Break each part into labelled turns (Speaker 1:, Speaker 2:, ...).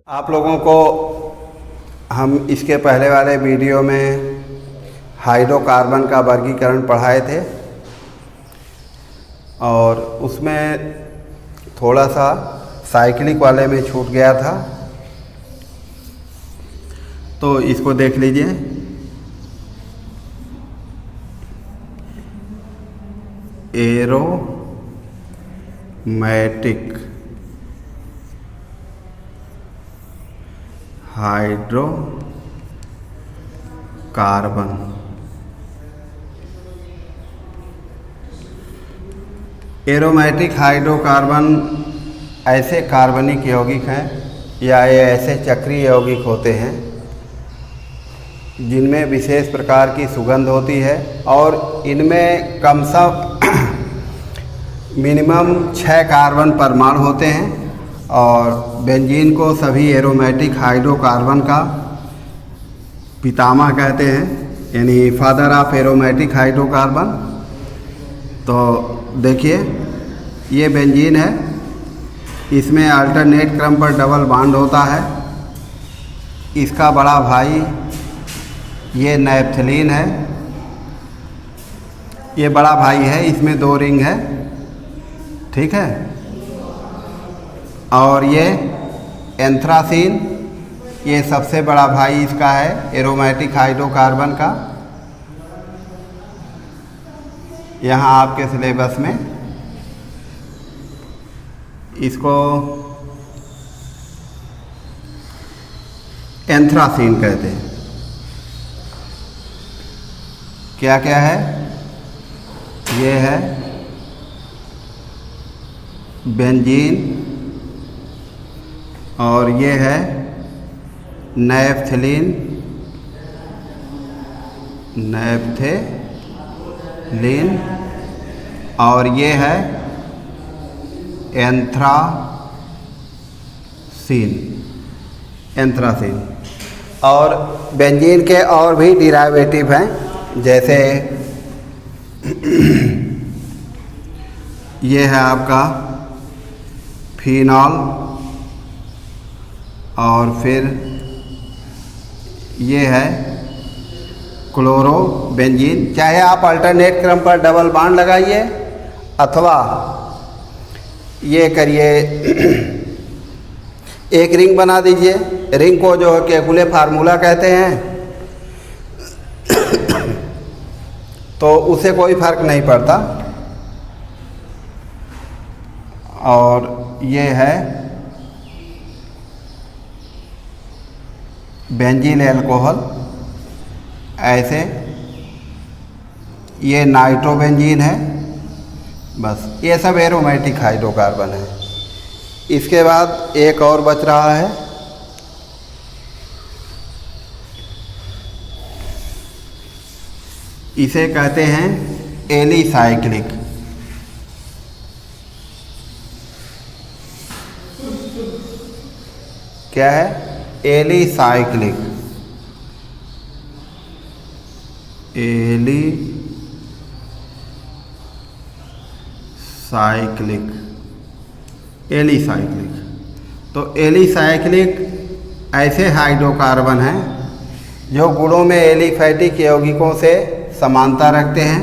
Speaker 1: आप लोगों को हम इसके पहले वाले वीडियो में हाइड्रोकार्बन का वर्गीकरण पढ़ाए थे और उसमें थोड़ा सा साइक्लिक वाले में छूट गया था, तो इसको देख लीजिए। Aromatic hydrocarbon. एरोमेटिक हाइड्रोकार्बन ऐसे कार्बनिक यौगिक हैं या ये ऐसे चक्रीय यौगिक होते हैं जिनमें विशेष प्रकार की सुगंध होती है और इनमें कम से मिनिमम 6 कार्बन परमाणु होते हैं और बेंजीन को सभी एरोमेटिक हाइड्रोकार्बन का पितामह कहते हैं, यानी फादर ऑफ एरोमेटिक हाइड्रोकार्बन। तो देखिए ये बेंजीन है, इसमें अल्टरनेट क्रम पर डबल बॉन्ड होता है। इसका बड़ा भाई ये नैप्थलीन है, ये बड़ा भाई है, इसमें 2 रिंग है, ठीक है। और ये एंथ्रासीन, ये सबसे बड़ा भाई इसका है एरोमेटिक हाइड्रोकार्बन का। यहाँ आपके सिलेबस में इसको एंथ्रासीन कहते हैं। क्या क्या है? ये है बेंजीन और ये है नैप्थलीन, और ये है एंथ्रासीन। और बेंजीन के और भी डिराइवेटिव हैं, जैसे ये है आपका फिनॉल और फिर ये है क्लोरोबेंजीन। चाहे आप अल्टरनेट क्रम पर डबल बॉन्ड लगाइए अथवा ये करिए एक रिंग बना दीजिए। रिंग को जो केकुले फार्मूला कहते हैं, तो उससे कोई फर्क नहीं पड़ता। और ये है बेंजील अल्कोहल, ऐसे ये नाइट्रोबेंजीन है। बस ये सब एरोमेटिक हाइड्रोकार्बन है। इसके बाद एक और बच रहा है, इसे कहते हैं एलिसाइक्लिक। क्या है? एलिसाइक्लिक। एलिसाइक्लिक। तो एलिसाइक्लिक ऐसे हाइड्रोकार्बन हैं जो गुणों में एलिफैटिक यौगिकों से समानता रखते हैं।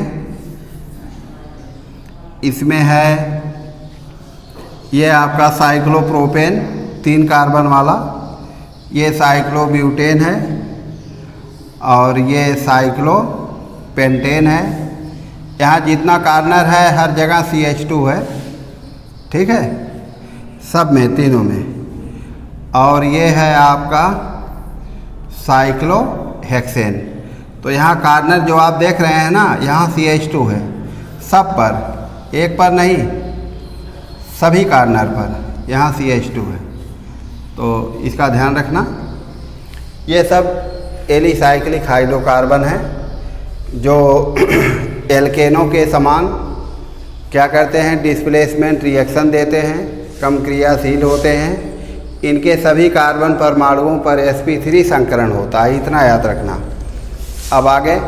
Speaker 1: इसमें है ये आपका साइक्लोप्रोपेन 3 कार्बन वाला, ये साइक्लोब्यूटेन है और ये साइक्लोपेंटेन है। यहाँ जितना कार्बन है हर जगह CH2 है, ठीक है, सब में, तीनों में। और ये है आपका साइक्लोहेक्सेन। तो यहाँ कार्बन जो आप देख रहे हैं ना, यहाँ CH2 है सब पर, एक पर नहीं, सभी कार्बन पर यहाँ CH2 है। तो इसका ध्यान रखना। ये सब एलिसाइक्लिक हाइड्रोकार्बन है जो एल्केनों के समान क्या करते हैं, डिस्प्लेसमेंट रिएक्शन देते हैं, कम क्रियाशील होते हैं। इनके सभी कार्बन परमाणुओं पर sp3 संकरण होता है, इतना याद रखना। अब आगे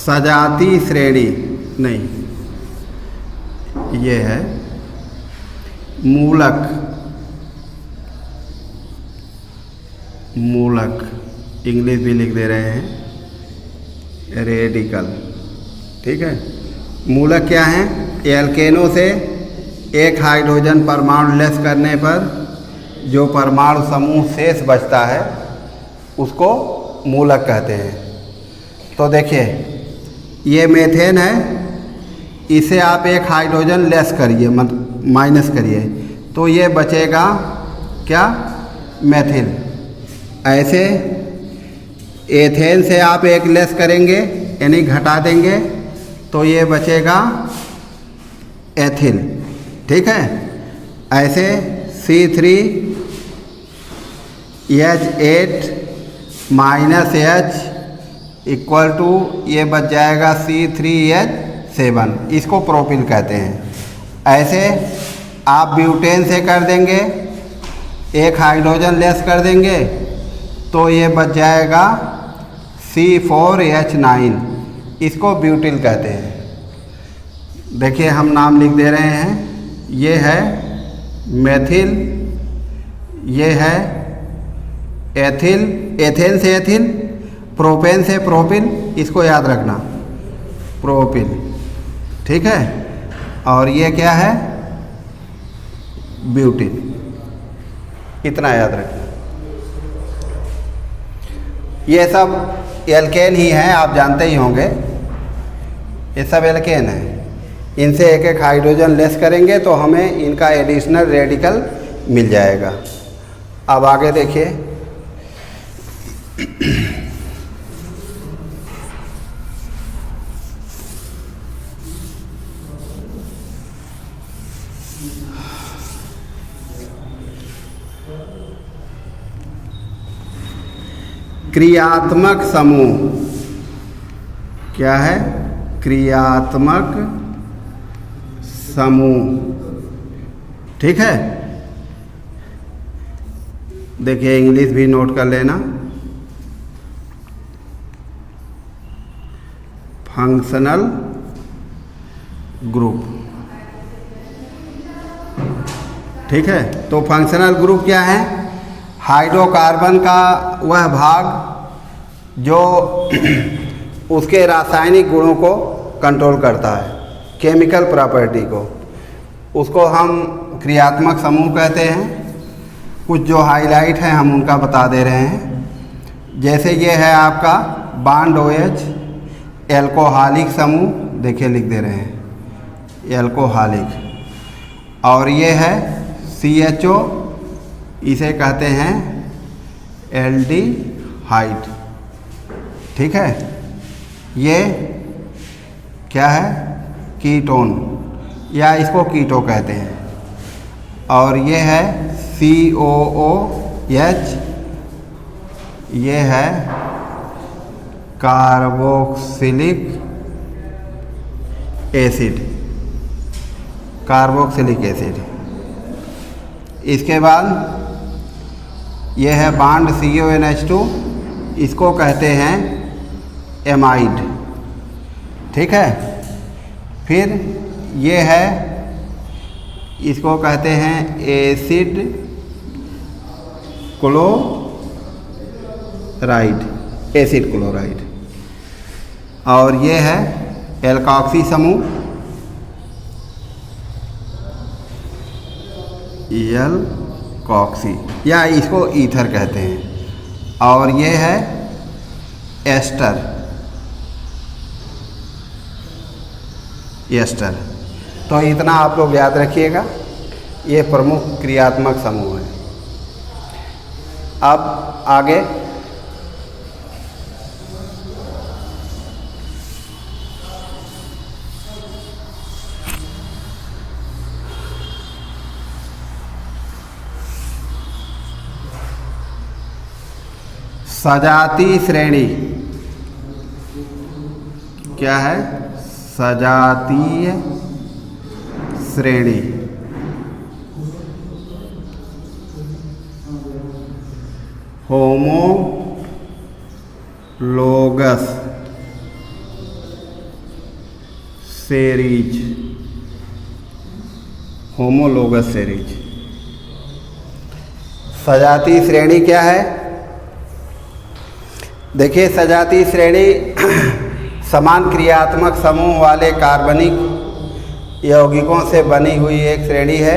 Speaker 1: सजाती श्रेणी नहीं, ये है मूलक, मूलक इंग्लिश भी लिख दे रहे हैं, रेडिकल। ठीक है, मूलक क्या है? एल्केनों से एक हाइड्रोजन परमाणु लेस करने पर जो परमाणु समूह शेष बचता है उसको मूलक कहते हैं। तो देखिए ये मेथेन है, इसे आप एक हाइड्रोजन लेस करिए, मत माइनस करिए, तो ये बचेगा क्या? मेथिल। ऐसे एथेन से आप एक लेस करेंगे यानी घटा देंगे तो ये बचेगा एथिल। ठीक है, ऐसे C3H8 minus H equal to ये बच जाएगा C3H7, इसको प्रोपिल कहते हैं। ऐसे आप ब्यूटेन से कर देंगे, एक हाइड्रोजन लेस कर देंगे तो ये बच जाएगा C4H9, इसको ब्यूटिल कहते हैं। देखिए हम नाम लिख दे रहे हैं, ये है मेथिल, ये है एथिल, एथेन से एथिल, प्रोपेन से प्रोपिल, इसको याद रखना, प्रोपिल। ठीक है, और ये क्या है? ब्यूटिल, इतना याद रखना। ये सब एल्केन ही हैं, आप जानते ही होंगे, ये सब एल्केन हैं। इनसे एक एक हाइड्रोजन लेस करेंगे तो हमें इनका एडिशनल रेडिकल मिल जाएगा। अब आगे देखिए, क्रियात्मक समूह क्या है? क्रियात्मक समूह। ठीक है, देखिए इंग्लिश भी नोट कर लेना, फंक्शनल ग्रुप। ठीक है, तो फंक्शनल ग्रुप क्या है? हाइड्रोकार्बन का वह भाग जो उसके रासायनिक गुणों को कंट्रोल करता है, केमिकल प्रॉपर्टी को, उसको हम क्रियात्मक समूह कहते हैं। कुछ जो हाईलाइट हैं हम उनका बता दे रहे हैं। जैसे ये है आपका बॉन्ड OH, एल्कोहलिक समूह, देखिए लिख दे रहे हैं एल्कोहलिक। और ये है CHO, इसे कहते हैं एल्डिहाइड। ठीक है, ये क्या है? कीटोन, या इसको कीटो कहते हैं। और ये है COOH, ये है कार्बोक्सिलिक एसिड, कार्बोक्सिलिक एसिड। इसके बाद ये है बॉन्ड CONH2, इसको कहते हैं एमाइड। ठीक है, फिर ये है, इसको कहते हैं एसिड क्लोराइड, एसिड क्लोराइड। और ये है एल्कॉक्सी समूह, एल्कॉक्सी, या इसको ईथर कहते हैं। और ये है एस्टर, एस्टर। तो इतना आप लोग याद रखिएगा, ये प्रमुख क्रियात्मक समूह है। अब आगे सजाती श्रेणी क्या है? सजातीय श्रेणी। Homologous series, homologous series. सजातीय श्रेणी क्या है? देखिए, सजातीय श्रेणी समान क्रियात्मक समूह वाले कार्बनिक यौगिकों से बनी हुई एक श्रेणी है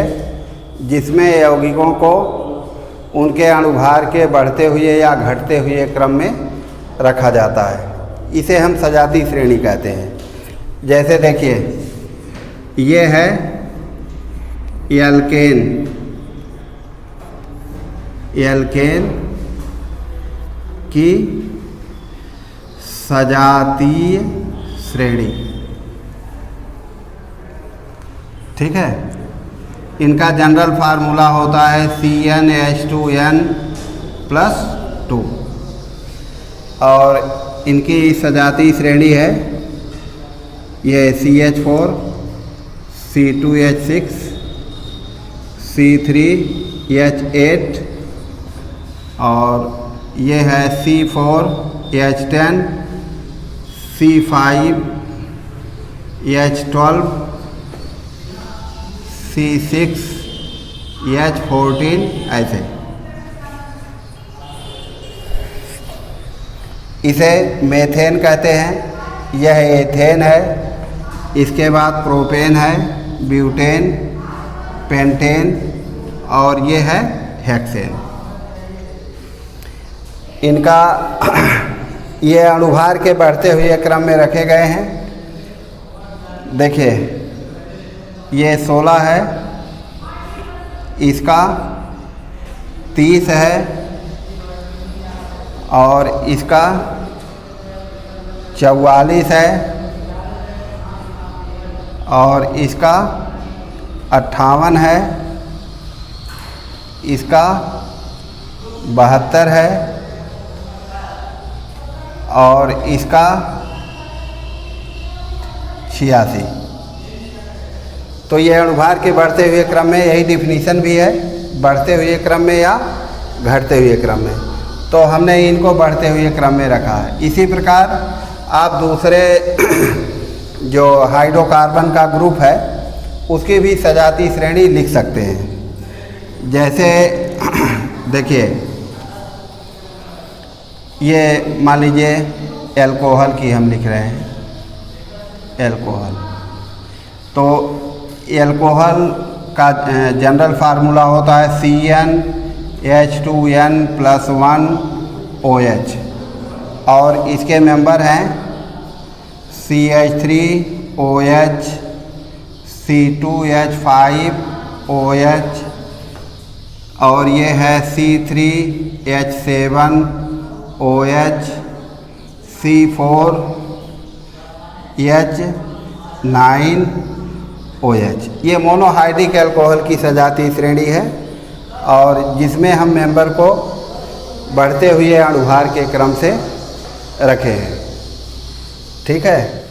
Speaker 1: जिसमें यौगिकों को उनके अणुभार के बढ़ते हुए या घटते हुए क्रम में रखा जाता है। इसे हम सजातीय श्रेणी कहते हैं। जैसे देखिए, ये है एल्केन, एल्केन की सजातीय श्रेणी, ठीक है। इनका जनरल फार्मूला होता है CnH2n+2 और इनकी सजातीय श्रेणी है ये CH4, C2H6, C3H8 और ये है C4H10, C5H12, C6H14 ऐसे। इसे मेथेन कहते हैं। यह एथेन है। इसके बाद प्रोपेन है, ब्यूटेन, पेंटेन और ये है हेक्सेन। इनका ये अणुभार के बढ़ते हुए क्रम में रखे गए हैं। देखिए, ये 16 है, इसका 30 है और इसका 44 है और इसका 58 है, इसका 72 है और इसका 86। तो ये अणुभार के बढ़ते हुए क्रम में यही डिफिनीशन भी है, बढ़ते हुए क्रम में या घटते हुए क्रम में। तो हमने इनको बढ़ते हुए क्रम में रखा है। इसी प्रकार आप दूसरे जो हाइड्रोकार्बन का ग्रुप है उसकी भी सजातीय श्रेणी लिख सकते हैं। जैसे देखिए, ये मान लीजिए एल्कोहल की हम लिख रहे हैं, एल्कोहल। तो एल्कोहल का जनरल फार्मूला होता है CnH2n+1OH और इसके मेंबर हैं CH3OH, C2H5OH और ये है C3H7OH, C4H9OH। ये मोनोहाइड्रिक अल्कोहल की सजातीय श्रेणी है और जिसमें हम मेंबर को बढ़ते हुए अणुभार के क्रम से रखे हैं। ठीक है।